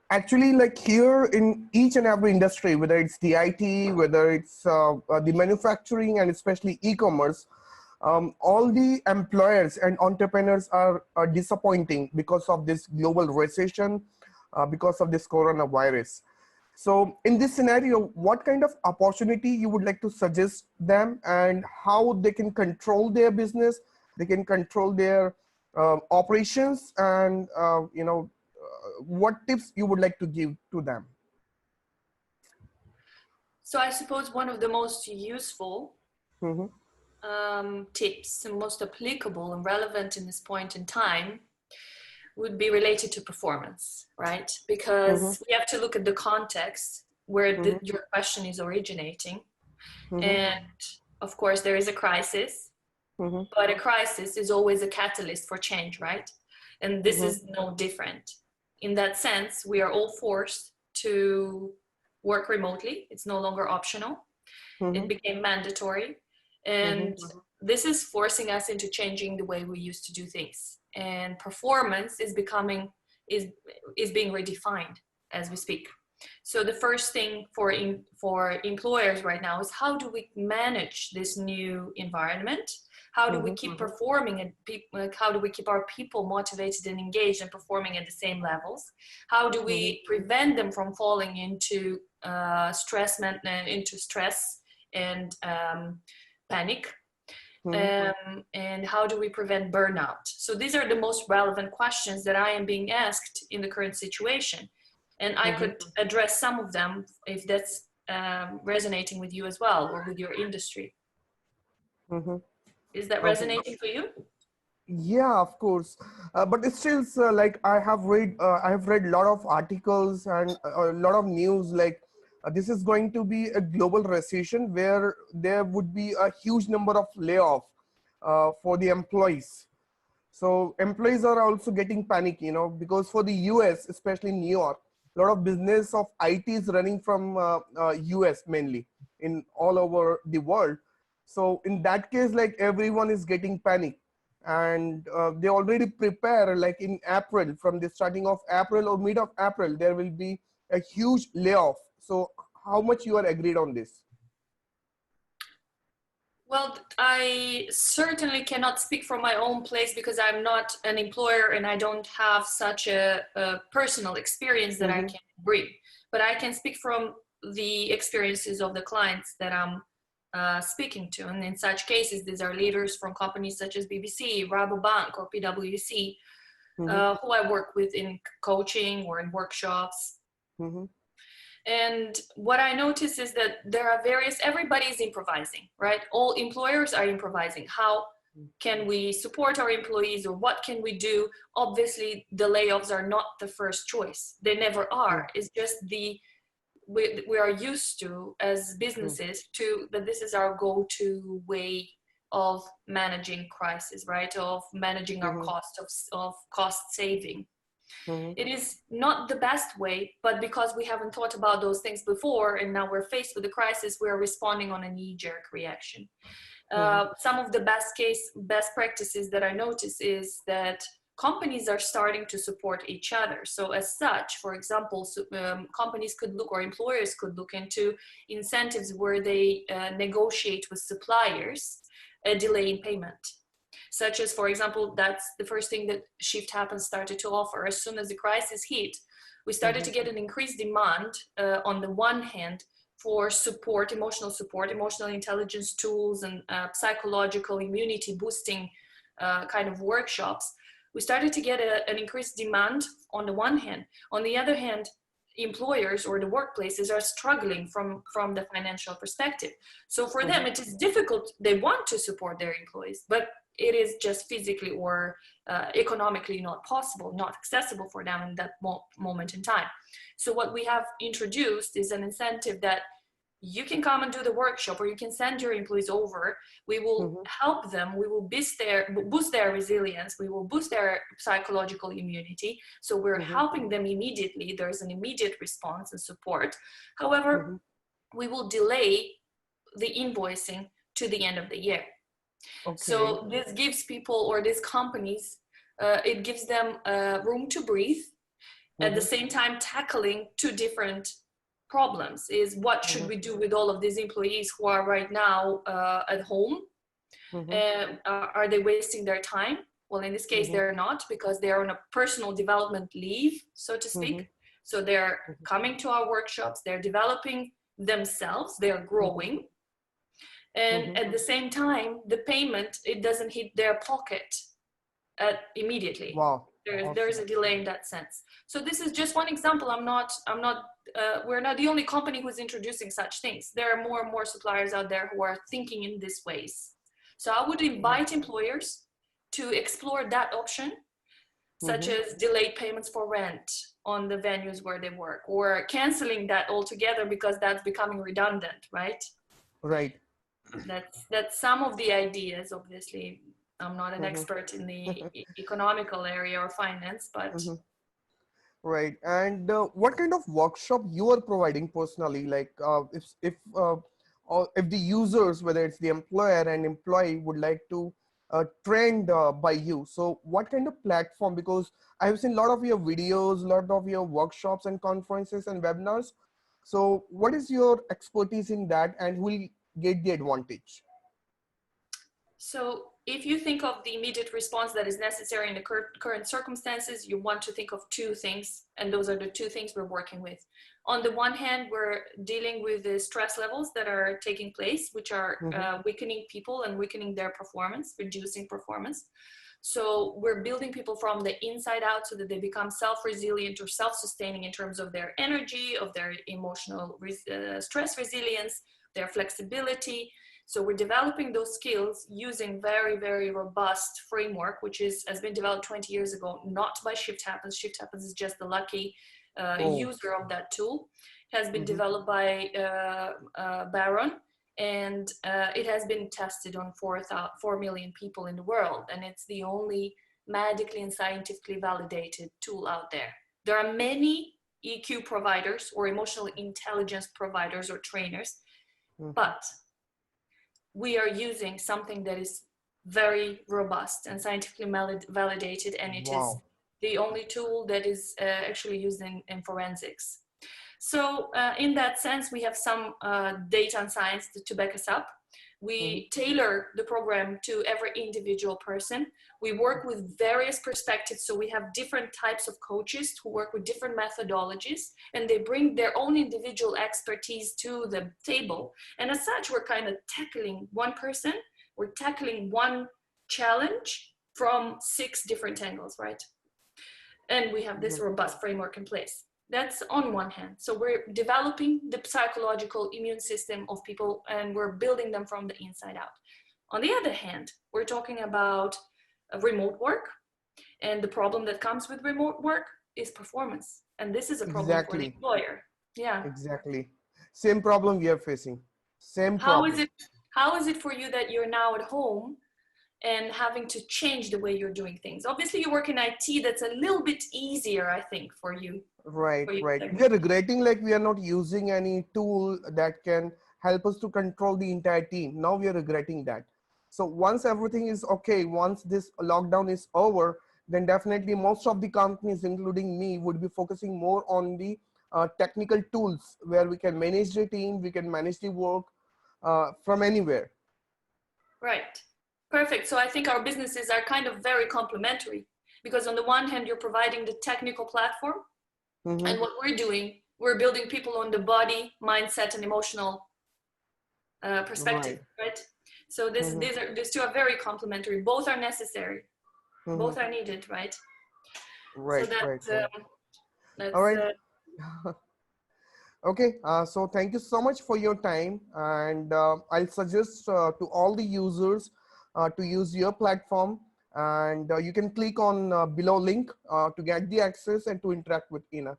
Actually, like here in each and every industry, whether it's the IT, whether it's the manufacturing, and especially e-commerce, all the employers and entrepreneurs are disappointing because of this global recession, because of this coronavirus. So in this scenario, what kind of opportunity you would like to suggest them, and how they can control their business, they can control their operations, and what tips you would like to give to them? So I suppose one of the most useful Mm-hmm. tips and most applicable and relevant in this point in time would be related to performance, right? Mm-hmm. Because we have to look at the context where Mm-hmm. your question is originating. Mm-hmm. And of course, there is a crisis, Mm-hmm. but a crisis is always a catalyst for change, right? And this Mm-hmm. is no different. In that sense, we are all forced to work remotely. It's no longer optional. It Mm-hmm. became mandatory. Mm-hmm. And this is forcing us into changing the way we used to do things. And performance is becoming, is being redefined as we speak. So the first thing for employers right now is, how do we manage this new environment? How do we keep performing, and like, how do we keep our people motivated and engaged and performing at the same levels? How do we prevent them from falling into stress and panic? Mm-hmm. And how do we prevent burnout? So these are the most relevant questions that I am being asked in the current situation. And I Mm-hmm. could address some of them if that's resonating with you as well, or with your industry. Mm-hmm. Is that Okay. resonating for you? Yeah, of course. But it's still like I have read a lot of articles and a lot of news. Like this is going to be a global recession where there would be a huge number of layoff for the employees. So employees are also getting panic, because for the US, especially New York, a lot of business of IT is running from US mainly in all over the world. So in that case, like everyone is getting panic, and they already prepare, like in April, from the starting of April or mid of April, there will be a huge layoff. So how much you are agreed on this? Well, I certainly cannot speak from my own place because I'm not an employer and I don't have such a personal experience that I Mm-hmm. can bring. But I can speak from the experiences of the clients that I'm speaking to. And in such cases, these are leaders from companies such as BBC, Rabobank, or PwC, Mm-hmm. who I work with in coaching or in workshops. Mm-hmm. And what I notice is that there are everybody is improvising, right? All employers are improvising. How can we support our employees, or what can we do? Obviously, the layoffs are not the first choice. They never are. It's just we are used to, as businesses, to that this is our go-to way of managing crisis, right? Of managing our Mm-hmm. cost of cost saving. Mm-hmm. It is not the best way, but because we haven't thought about those things before and now we're faced with a crisis, we're responding on a knee-jerk reaction. Mm-hmm. Some of the best practices that I notice is that companies are starting to support each other. So as such, for example, companies could look, or employers could look into incentives where they negotiate with suppliers a delay in payment. Such as, for example, that's the first thing that Shift Happens started to offer. As soon as the crisis hit, we started to get an increased demand on the one hand for support, emotional intelligence tools, and psychological immunity boosting kind of workshops. We started to get an increased demand on the one hand. On the other hand, employers or the workplaces are struggling from the financial perspective. So for them, Mm-hmm. it is difficult. They want to support their employees, but it is just physically or economically not possible, not accessible for them in that moment in time. So what we have introduced is an incentive that you can come and do the workshop, or you can send your employees over. We will Mm-hmm. help them. We will boost their resilience. We will boost their psychological immunity. So we're Mm-hmm. helping them immediately. There's an immediate response and support. However, Mm-hmm. we will delay the invoicing to the end of the year. Okay. So this gives people, or these companies, it gives them room to breathe. at the same time tackling two different problems. Is what should we do with all of these employees who are right now at home? Are they wasting their time? Well, in this case, they're not, because they're on a personal development leave, so to speak. So they're coming to our workshops, they're developing themselves, they're growing. And at the same time, the payment, it doesn't hit their pocket immediately. Wow. There's a delay in that sense. So this is just one example. We're not the only company who's introducing such things. There are more and more suppliers out there who are thinking in these ways. So I would invite employers to explore that option, such as delayed payments for rent on the venues where they work, or canceling that altogether because that's becoming redundant, right? Right. That's some of the ideas. Obviously, I'm not an expert in the economical area or finance, but right. And what kind of workshop you are providing personally? Like if the users, whether it's the employer and employee, would like to trained by you, so what kind of platform? Because I have seen a lot of your videos, a lot of your workshops and conferences and webinars. So what is your expertise in that, and who will get the advantage? So if you think of the immediate response that is necessary in the current circumstances, you want to think of two things, and those are the two things we're working with. On the one hand, we're dealing with the stress levels that are taking place, which are weakening people and weakening their performance, reducing performance. So we're building people from the inside out so that they become self-resilient or self-sustaining in terms of their energy, of their emotional stress resilience, their flexibility. So we're developing those skills using very, very robust framework, which has been developed 20 years ago, not by SHFT Happens. SHFT Happens is just the lucky user of that tool. It has been developed by Baron, and it has been tested on 4 million people in the world. And it's the only medically and scientifically validated tool out there. There are many EQ providers or emotional intelligence providers or trainers, but we are using something that is very robust and scientifically validated, and it is the only tool that is actually used in forensics. So in that sense, we have some data and science to back us up. We tailor the program to every individual person. We work with various perspectives. So we have different types of coaches who work with different methodologies, and they bring their own individual expertise to the table. And as such, we're kind of tackling one person, we're tackling one challenge from 6 different angles, right? And we have this robust framework in place. That's on one hand. So we're developing the psychological immune system of people, and we're building them from the inside out. On the other hand, we're talking about remote work, and the problem that comes with remote work is performance. And this is a problem for the employer. Yeah. Exactly. Same problem we are facing. Same problem. How is it for you that you're now at home and having to change the way you're doing things? Obviously, you work in IT. That's a little bit easier, I think, for you. Right. We are regretting like we are not using any tool that can help us to control the entire team. Now we are regretting that. So once everything is okay, once this lockdown is over, then definitely most of the companies, including me, would be focusing more on the technical tools where we can manage the team, we can manage the work from anywhere. Right. Perfect. So I think our businesses are kind of very complementary, because on the one hand, you're providing the technical platform, and what we're doing, we're building people on the body, mindset, and emotional perspective, right? So these two are very complementary. Both are necessary. Both are needed, right? Right. So that's all right. Okay. So thank you so much for your time, and I'll suggest to all the users to use your platform, and you can click on below link to get the access and to interact with Ina.